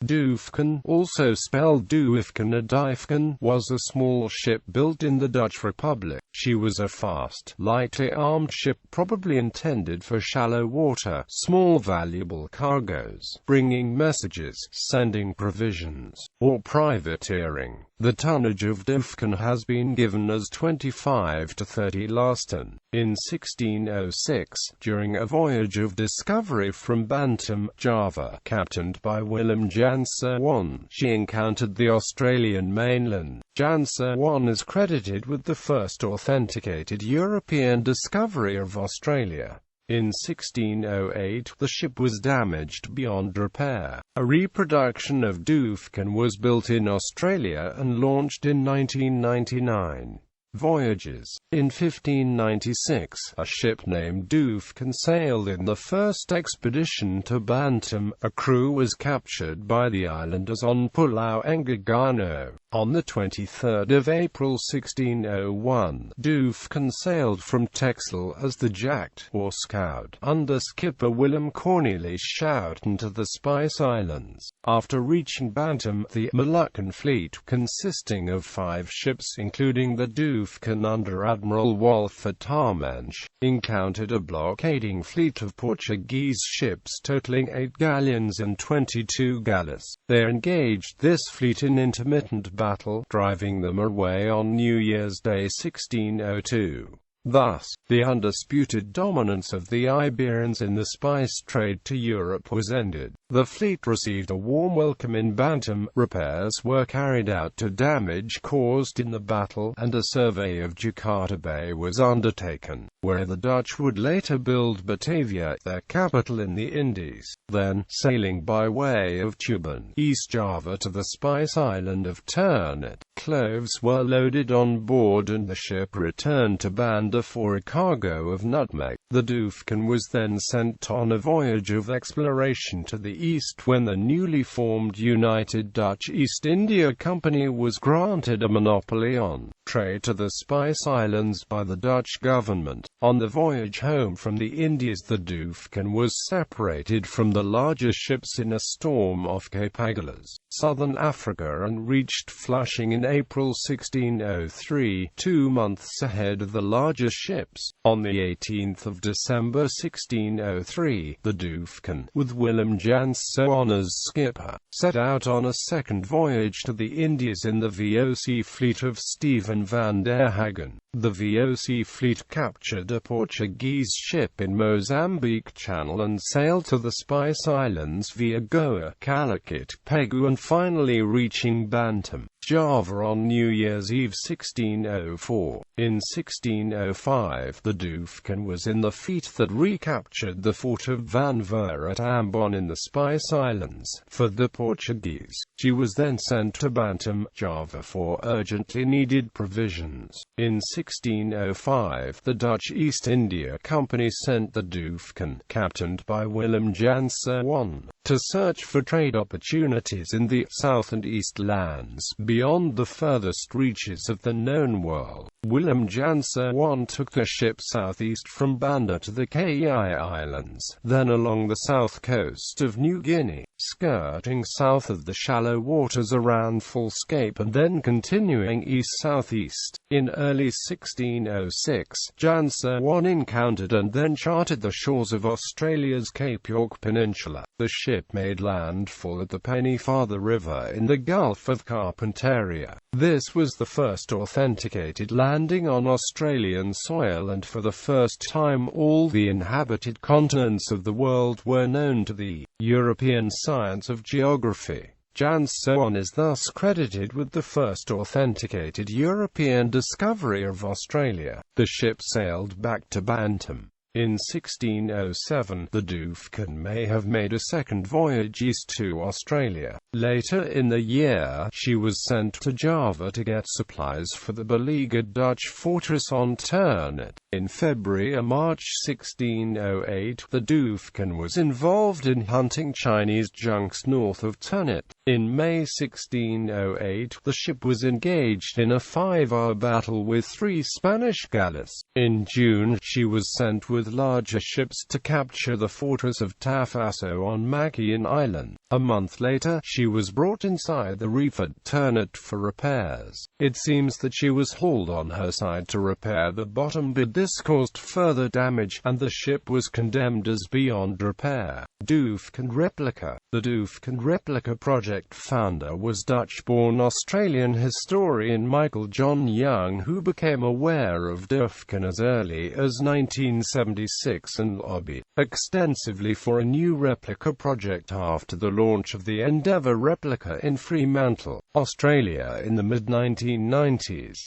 Duifken, also spelled Duifken or Duifken, was a small ship built in the Dutch Republic. She was a fast, lightly armed ship probably intended for shallow water, small valuable cargoes, bringing messages, sending provisions, or privateering. The tonnage of Duifken has been given as 25 to 30 lasten. In 1606, during a voyage of discovery from Bantam, Java, captained by Willem Janszoon, she encountered the Australian mainland. Janszoon is credited with the first authenticated European discovery of Australia. In 1608, the ship was damaged beyond repair. A reproduction of Duifken was built in Australia and launched in 1999. Voyages. In 1596, a ship named Duifken sailed in the first expedition to Bantam. A crew was captured by the islanders on Pulau Enggano. On the 23rd of April 1601, Duifken sailed from Texel as the Jacked, or Scout, under skipper Willem Janszoon to the Spice Islands. After reaching Bantam, the Moluccan fleet, consisting of 5 ships including the Duifken under Admiral Walter Tonnage, encountered a blockading fleet of Portuguese ships totaling 8 galleons and 22 galleys. They engaged this fleet in intermittent battle, driving them away on New Year's Day 1602. Thus, the undisputed dominance of the Iberians in the spice trade to Europe was ended. The fleet received a warm welcome in Bantam. Repairs were carried out to damage caused in the battle, and a survey of Jakarta Bay was undertaken, where the Dutch would later build Batavia, their capital in the Indies. Then, sailing by way of Tuban, East Java to the spice island of Ternate, cloves were loaded on board and the ship returned to Banda for a cargo of nutmeg. The Duifken was then sent on a voyage of exploration to the east when the newly formed United Dutch East India Company was granted a monopoly on trade to the Spice Islands by the Dutch government. On the voyage home from the Indies, the Duifken was separated from the larger ships in a storm off Cape Agulhas, southern Africa, and reached Flushing in April 1603, 2 months ahead of the larger ships. On the 18th of December 1603, the Duifken, with Willem Janszoon as skipper, set out on a second voyage to the Indies in the VOC fleet of Stephen van der Hagen. The VOC fleet captured a Portuguese ship in Mozambique Channel and sailed to the Spice Islands via Goa, Calicut, Pegu, and finally reaching Bantam, Java on New Year's Eve 1604. In 1605, the Duifken was in the fleet that recaptured the fort of Van Ver at Ambon in the Spice Islands for the Portuguese. She was then sent to Bantam, Java for urgently needed provisions. In 1605, the Dutch East India Company sent the Duifken, captained by Willem Janszoon, to search for trade opportunities in the south and east lands beyond the furthest reaches of the known world. Willem Janszoon took the ship southeast from Banda to the Kei Islands, then along the south coast of New Guinea, skirting south of the shallow waters around Fullscape and then continuing east-southeast. In early 1606, Janszoon encountered and then charted the shores of Australia's Cape York Peninsula. The ship made landfall at the Pennefather River in the Gulf of Carpentaria. This was the first authenticated landing on Australian soil, and for the first time all the inhabited continents of the world were known to the European science of geography. Janszoon is thus credited with the first authenticated European discovery of Australia. The ship sailed back to Bantam. In 1607, the Duifken may have made a second voyage east to Australia. Later in the year, she was sent to Java to get supplies for the beleaguered Dutch fortress on Ternate. In February and March 1608, the Duifken was involved in hunting Chinese junks north of Ternate. In May 1608, the ship was engaged in a 5-hour battle with 3 Spanish galleys. In June, she was sent with with larger ships to capture the fortress of Tafaso on Makian Island. A month later, she was brought inside the reefed Ternate for repairs. It seems that she was hauled on her side to repair the bottom, but this caused further damage, and the ship was condemned as beyond repair. Duifken replica. The Duifken replica project founder was Dutch-born Australian historian Michael John Young, who became aware of Duifken as early as 1976 and lobbied extensively for a new replica project after the launch of the Endeavour replica in Fremantle, Australia in the mid-1990s.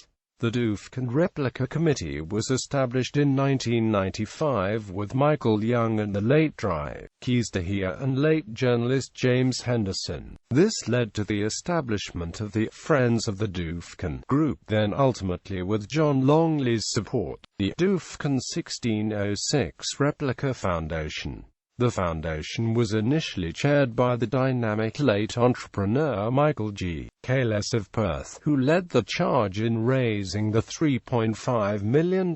The Duifken Replica Committee was established in 1995 with Michael Young and the late Duyfken and late journalist James Henderson. This led to the establishment of the Friends of the Duifken group, then ultimately with John Longley's support, the Duifken 1606 Replica Foundation. The foundation was initially chaired by the dynamic late entrepreneur Michael G. Kalis of Perth, who led the charge in raising the $3.5 million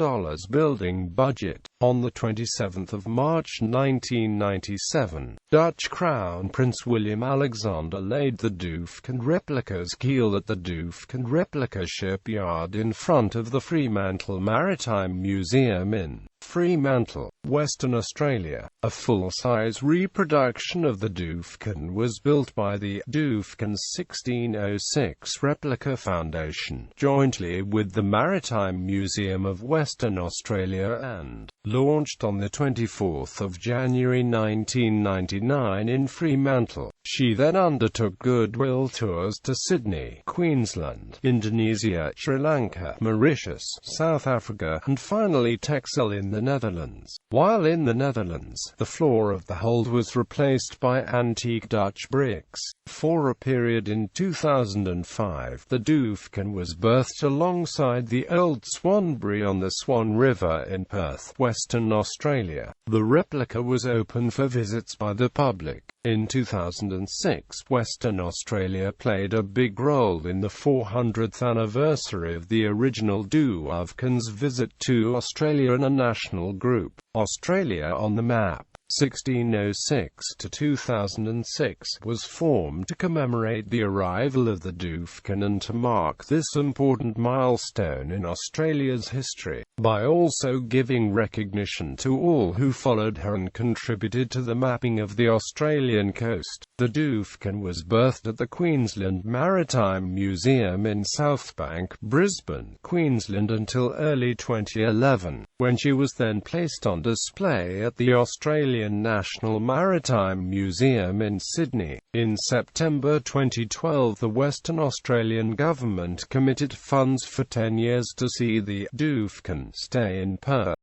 building budget. On 27 March 1997, Dutch Crown Prince William Alexander laid the Duifken replica's keel at the Duifken replica shipyard in front of the Fremantle Maritime Museum in Fremantle, Western Australia. A full-size reproduction of the Duifken was built by the Duifken 1606 Replica Foundation, jointly with the Maritime Museum of Western Australia, and launched on 24 January 1999 in Fremantle. She then undertook goodwill tours to Sydney, Queensland, Indonesia, Sri Lanka, Mauritius, South Africa, and finally Texel in the Netherlands. While in the Netherlands, the floor of the hold was replaced by antique Dutch bricks. For a period in 2005, the Duifken was berthed alongside the old Swanbury on the Swan River in Perth, Western Australia. The replica was open for visits by the public. In 2006, Western Australia played a big role in the 400th anniversary of the original Duifken's visit to Australia and a national group, Australia on the Map. 1606 to 2006 was formed to commemorate the arrival of the Duifken and to mark this important milestone in Australia's history, by also giving recognition to all who followed her and contributed to the mapping of the Australian coast. The Duifken was berthed at the Queensland Maritime Museum in Southbank, Brisbane, Queensland until early 2011, when she was then placed on display at the Australian National Maritime Museum in Sydney. In September 2012, the Western Australian government committed funds for 10 years to see the Duifken stay in Perth.